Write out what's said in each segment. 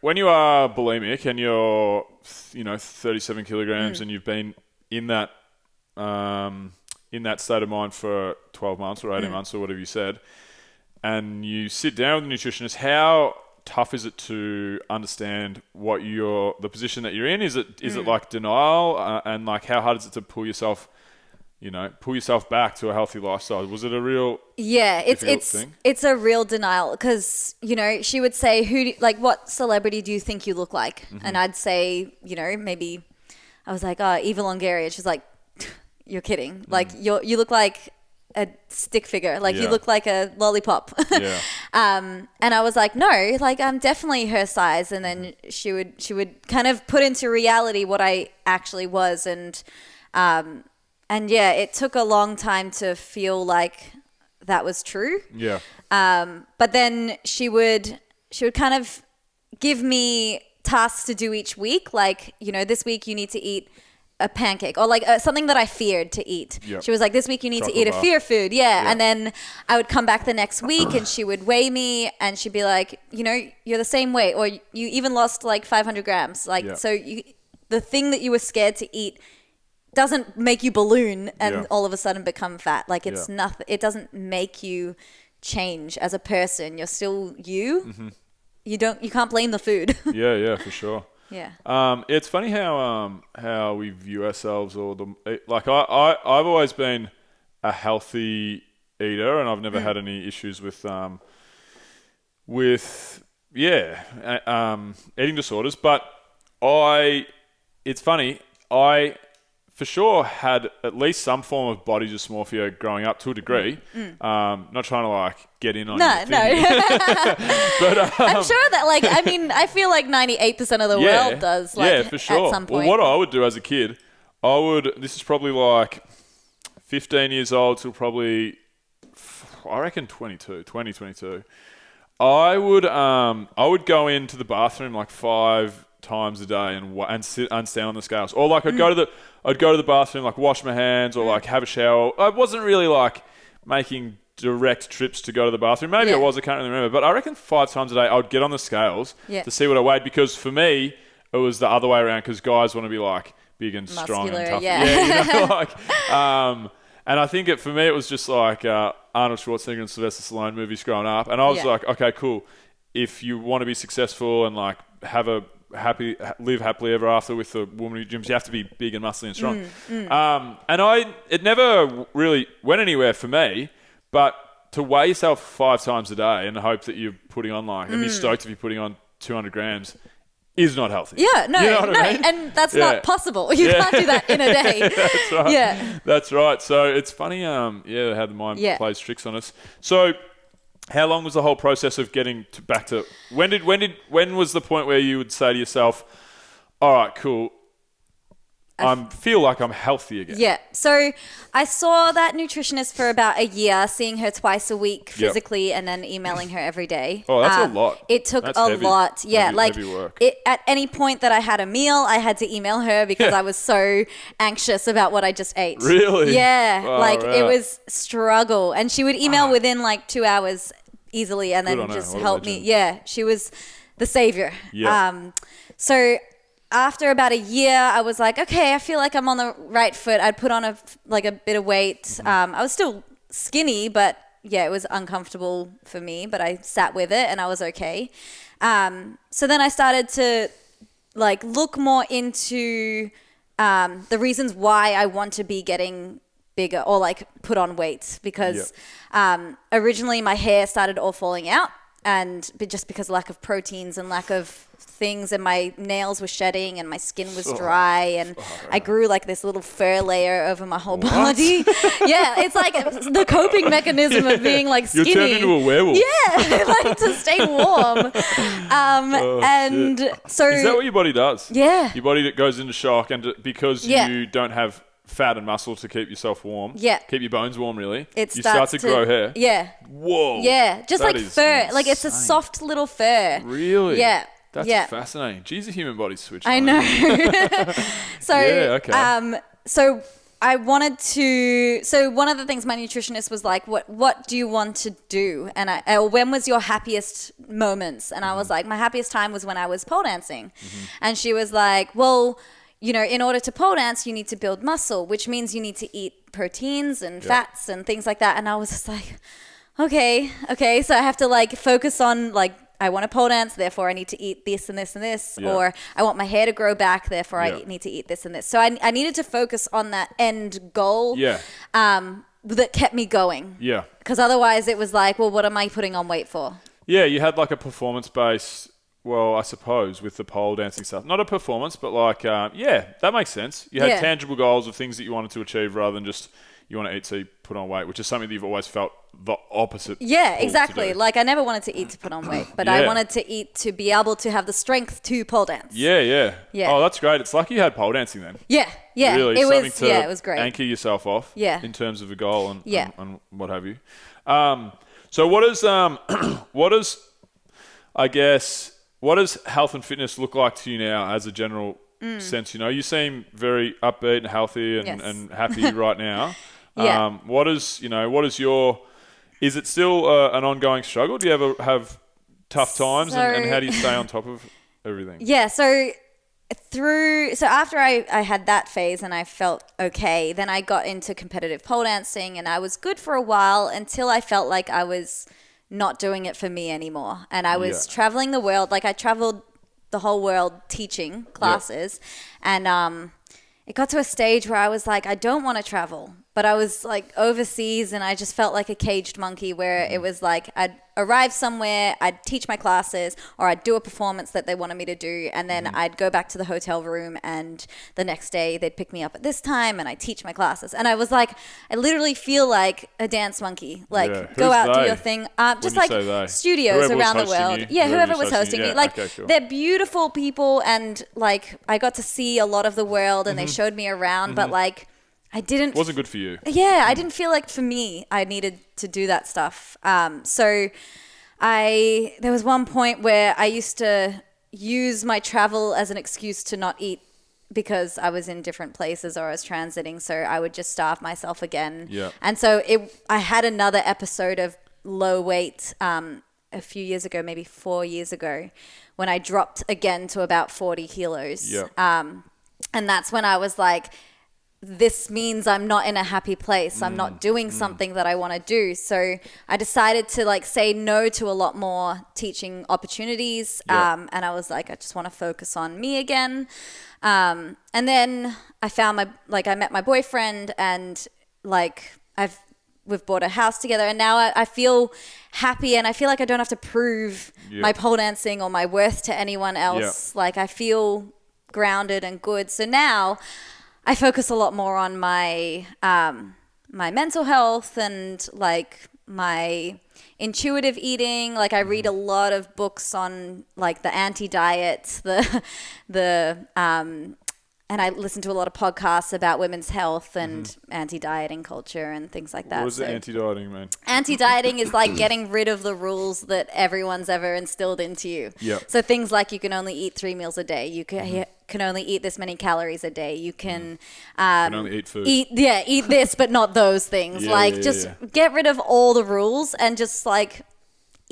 when you are bulimic and you're, 37 kilograms and you've been in that state of mind for 12 months or 18 months or whatever you said, and you sit down with a nutritionist, how tough is it to understand the position that you're in? Is it like denial and like how hard is it to pull yourself back to a healthy lifestyle? Was it a real thing? It's a real denial because, she would say, what celebrity do you think you look like? Mm-hmm. And I'd say, maybe I was like, Eva Longoria. She's like, you're kidding. Like you look like a stick figure. Like you look like a lollipop. Yeah. And I was like, no, like I'm definitely her size. And then she would kind of put into reality what I actually was. And it took a long time to feel like that was true. Yeah. But then she would kind of give me tasks to do each week. Like, this week you need to eat a pancake or like something that I feared to eat. Yep. She was like, this week you need to eat a fear food. Yeah. And then I would come back the next week and she would weigh me and she'd be like, you're the same weight, or you even lost like 500 grams. Like, so the thing that you were scared to eat doesn't make you balloon and all of a sudden become fat. Like it's nothing. It doesn't make you change as a person. You're still you. Mm-hmm. You can't blame the food. Yeah, for sure. Yeah. It's funny how we view ourselves, or I've always been a healthy eater, and I've never had any issues with eating disorders. But it's funny, I for sure had at least some form of body dysmorphia growing up to a degree. Not trying to like get in on no. But I'm sure that I feel like 98% of the world does. For sure. At some point. Well, what I would do as a kid, this is probably like 15 years old till probably, I reckon 22. I would go into the bathroom like 5 times a day and sit and stand on the scales, or like I'd go to the bathroom, like wash my hands or like have a shower. I wasn't really like making direct trips to go to the bathroom. Maybe I was, I can't really remember, but I reckon 5 times a day I would get on the scales to see what I weighed, because for me it was the other way around, because guys want to be like big and strong and tough. And I think for me it was just like Arnold Schwarzenegger and Sylvester Stallone movies growing up, and I was like, okay, cool. If you want to be successful and like live happily ever after with the woman who gyms, you have to be big and muscly and strong. And it never really went anywhere for me, but to weigh yourself 5 times a day and hope that you're putting on and be stoked if you're putting on 200 grams is not healthy. Yeah, no, you know what I mean? And that's not possible. You can't do that in a day. That's right. Yeah. That's right. So it's funny, how the mind plays tricks on us. So how long was the whole process of getting back to... When was the point where you would say to yourself, all right, cool, I feel like I'm healthy again? Yeah. So I saw that nutritionist for about a year, seeing her twice a week physically and then emailing her every day. Oh, that's a lot. It took lot. Yeah. Heavy work. At any point that I had a meal, I had to email her because I was so anxious about what I just ate. Really? Yeah. It was struggle. And she would email within like 2 hours easily and then just help me. Yeah. She was the savior. Yeah. So after about a year, I was like, okay, I feel like I'm on the right foot. I'd put on a bit of weight. I was still skinny, but it was uncomfortable for me, but I sat with it and I was okay. So then I started to look more into the reasons why I want to be getting bigger or put on weight, because originally my hair started all falling out, but just because of lack of proteins and lack of things, and my nails were shedding and my skin was dry, and I grew this little fur layer over my whole body. Yeah, it's like the coping mechanism of being skinny. You turned into a werewolf. Yeah, to stay warm. So is that what your body does? Yeah, your body goes into shock, and because you don't have fat and muscle to keep yourself warm, keep your bones warm, really, you start to grow hair. Yeah. Whoa. Yeah, just like fur. Insane. It's a soft little fur. Really? Yeah. That's fascinating. Geez, the human body's switched. I know. So, okay. So I wanted to. So one of the things my nutritionist was like, "What do you want to do?" And when was your happiest moments? And I was like, my happiest time was when I was pole dancing. And she was like, "Well, you know, in order to pole dance, you need to build muscle, which means you need to eat proteins and fats and things like that." And I was just like, okay. So I have to like focus on like, I want to pole dance, therefore I need to eat this and this and this. Yeah. Or I want my hair to grow back, therefore I need to eat this and this. So I needed to focus on that end goal that kept me going. Yeah. Because otherwise it was like, well, what am I putting on weight for? Yeah, you had like a performance base, well, I suppose, with the pole dancing stuff. Not a performance, but like, that makes sense. You had tangible goals of things that you wanted to achieve rather than just you want to eat so you put on weight, which is something that you've always felt the opposite. Yeah, exactly. Like I never wanted to eat to put on weight, but I wanted to eat to be able to have the strength to pole dance. Yeah. Oh, that's great. It's lucky you had pole dancing then. Yeah. Really, It was great. Anchor yourself off. Yeah. In terms of a goal and what have you. So what does health and fitness look like to you now as a general sense? You know, you seem very upbeat and healthy and happy right now. Is it still an ongoing struggle? Do you ever have tough times and how do you stay on top of everything? Yeah. So after I had that phase and I felt okay, then I got into competitive pole dancing and I was good for a while until I felt like I was not doing it for me anymore. And I was traveling the world. Like I traveled the whole world teaching classes and it got to a stage where I was like, I don't want to travel, but I was like overseas and I just felt like a caged monkey where it was like I'd arrive somewhere, I'd teach my classes or I'd do a performance that they wanted me to do and then I'd go back to the hotel room and the next day they'd pick me up at this time and I'd teach my classes. And I was like, I literally feel like a dance monkey. Like go out, do your thing. Just like studios whoever around the world. Whoever was hosting me. Like they're beautiful people and like I got to see a lot of the world and they showed me around, but like it wasn't good for you. Yeah, I didn't feel like for me I needed to do that stuff. So there was one point where I used to use my travel as an excuse to not eat because I was in different places or I was transiting. So I would just starve myself again. Yeah. And so I had another episode of low weight a few years ago, maybe 4 years ago, when I dropped again to about 40 kilos. Yeah. And that's when I was like, this means I'm not in a happy place. I'm not doing something that I want to do. So I decided to like say no to a lot more teaching opportunities. And I was like, I just want to focus on me again. And then I met my boyfriend and like we've bought a house together and now I feel happy and I feel like I don't have to prove my pole dancing or my worth to anyone else. Like I feel grounded and good. So now I focus a lot more on my my mental health and like my intuitive eating. Like I read a lot of books on like the anti-diet, and I listen to a lot of podcasts about women's health and anti-dieting culture and things like that. What does the anti-dieting mean? Anti-dieting is like getting rid of the rules that everyone's ever instilled into you. Yep. So things like you can only eat 3 meals a day. You can only eat this many calories a day. You can only eat food. Eat this, but not those things. Get rid of all the rules and just like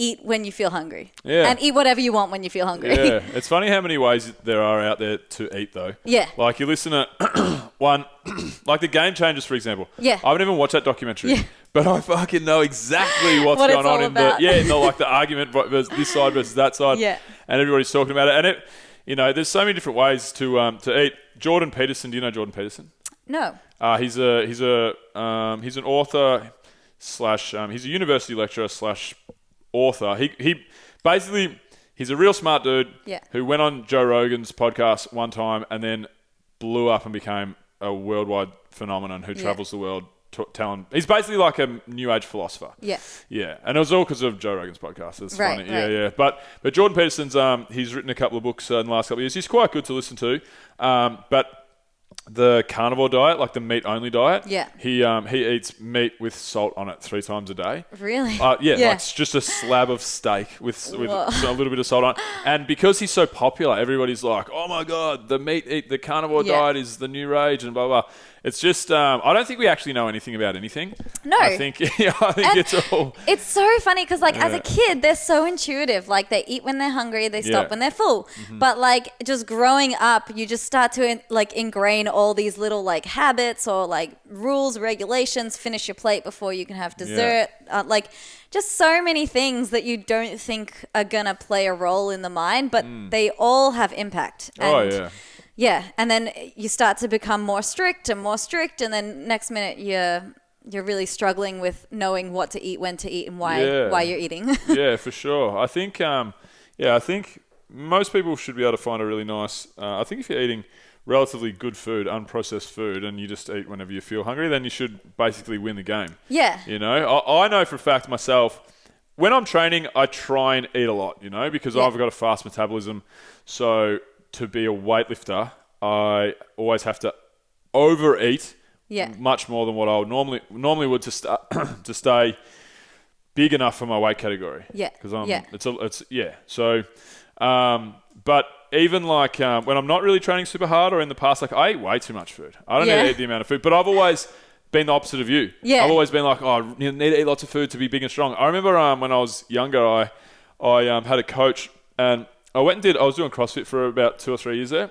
eat when you feel hungry. Yeah. And eat whatever you want when you feel hungry. Yeah. It's funny how many ways there are out there to eat though. Yeah. Like you listen to one, like the Game Changers, for example. Yeah. I haven't even watched that documentary. Yeah. But I fucking know exactly what's going on in the argument versus this side versus that side. Yeah. And everybody's talking about it. And there's so many different ways to eat. Jordan Peterson, do you know Jordan Peterson? No. He's an author / he's a university lecturer / author. He basically he's a real smart dude who went on Joe Rogan's podcast one time and then blew up and became a worldwide phenomenon who travels the world telling. He's basically like a new age philosopher. Yeah. Yeah. And it was all because of Joe Rogan's podcast. It's funny. Right. Yeah. But Jordan Peterson's he's written a couple of books in the last couple of years. He's quite good to listen to. But the carnivore diet, like the meat only diet, he eats meat with salt on it 3 times a day. Really? Like it's just a slab of steak with a little bit of salt on it. And because he's so popular, everybody's like, oh my God, the carnivore diet is the new rage and blah, blah. It's just I don't think we actually know anything about anything. No. I think it's all. It's so funny because like as a kid, they're so intuitive. Like they eat when they're hungry, they stop when they're full. Mm-hmm. But like just growing up, you just start to like ingrain all these little like habits or like rules, regulations. Finish your plate before you can have dessert. Like just so many things that you don't think are gonna play a role in the mind, but they all have impact. And yeah, and then you start to become more strict, and then next minute you're really struggling with knowing what to eat, when to eat, and why you're eating. Yeah, for sure. I think I think most people should be able to find a really nice. I think if you're eating relatively good food, unprocessed food, and you just eat whenever you feel hungry, then you should basically win the game. Yeah. You know, I know for a fact myself. When I'm training, I try and eat a lot. You know, because I've got a fast metabolism, so. To be a weightlifter, I always have to overeat much more than what I would normally would to stay big enough for my weight category. Yeah, because So, but even like when I'm not really training super hard, or in the past, like I eat way too much food. I don't need to eat the amount of food, but I've always been the opposite of you. Yeah, I've always been like, oh, you need to eat lots of food to be big and strong. I remember when I was younger, I had a coach and. I was doing CrossFit for about 2 or 3 years there.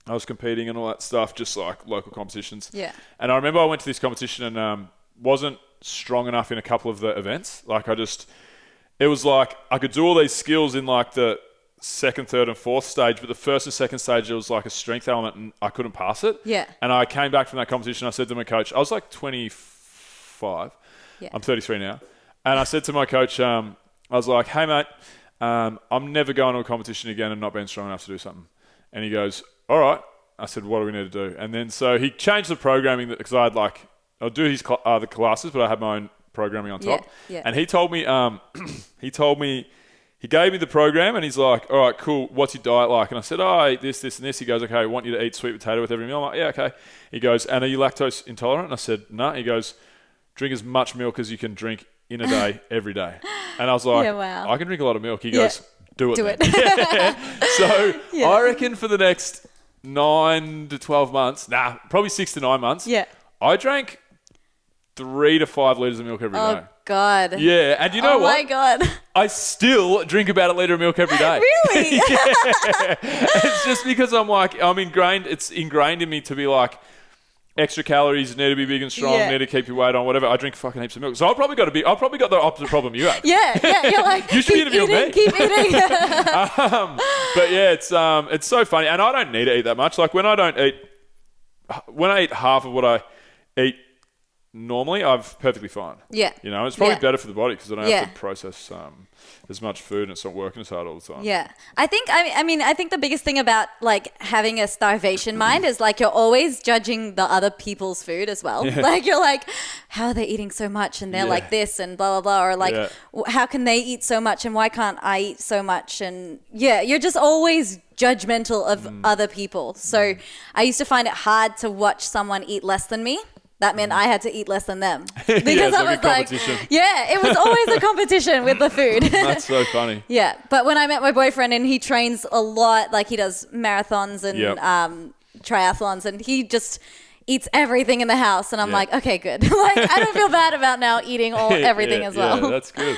I was competing and all that stuff, just like local competitions. Yeah. And I remember I went to this competition and wasn't strong enough in a couple of the events. Like it was like I could do all these skills in like the second, third and fourth stage, but the first and second stage, it was like a strength element and I couldn't pass it. Yeah. And I came back from that competition. I said to my coach, I was like 25. Yeah. I'm 33 now. And I said to my coach, I was like, hey mate, I'm never going to a competition again and not being strong enough to do something. And he goes, all right. I said, what do we need to do? And then so he changed the programming because I'll do his the classes, but I had my own programming on top. Yeah. And he told me, he gave me the program and he's like, all right, cool. What's your diet like? And I said, oh, I eat this, and this. He goes, okay, I want you to eat sweet potato with every meal. I'm like, yeah, okay. He goes, and are you lactose intolerant? And I said, no. He goes, drink as much milk as you can drink in a day, every day. And I was like, I can drink a lot of milk. He goes, do it. So I reckon for the next 9 to 12 months, probably 6 to 9 months, I drank 3 to 5 litres of milk every day. Oh, God. Yeah, and you know what? Oh, my God. I still drink about a litre of milk every day. Really? It's just because it's ingrained in me to be like, extra calories, need to be big and strong, need to keep your weight on, whatever. I drink fucking heaps of milk. So I've probably got the opposite problem you have. Yeah. You're like, you should be interviewing me. Keep eating. But yeah, it's so funny. And I don't need to eat that much. Like when I eat half of what I eat normally, I'm perfectly fine. Yeah. You know, it's probably better for the body because I don't have to process as much food and it's not working as hard all the time. Yeah. I think the biggest thing about like having a starvation mind is like you're always judging the other people's food as well. Yeah. Like you're like, how are they eating so much and they're like this and blah, blah, blah. Or like, how can they eat so much and why can't I eat so much? And you're just always judgmental of other people. So I used to find it hard to watch someone eat less than me. That meant I had to eat less than them. Because I was like, it was always a competition with the food. That's so funny. Yeah. But when I met my boyfriend and he trains a lot, like he does marathons and triathlons and he just eats everything in the house. And I'm like, okay, good. Like I don't feel bad about now eating everything as well. Yeah, that's good.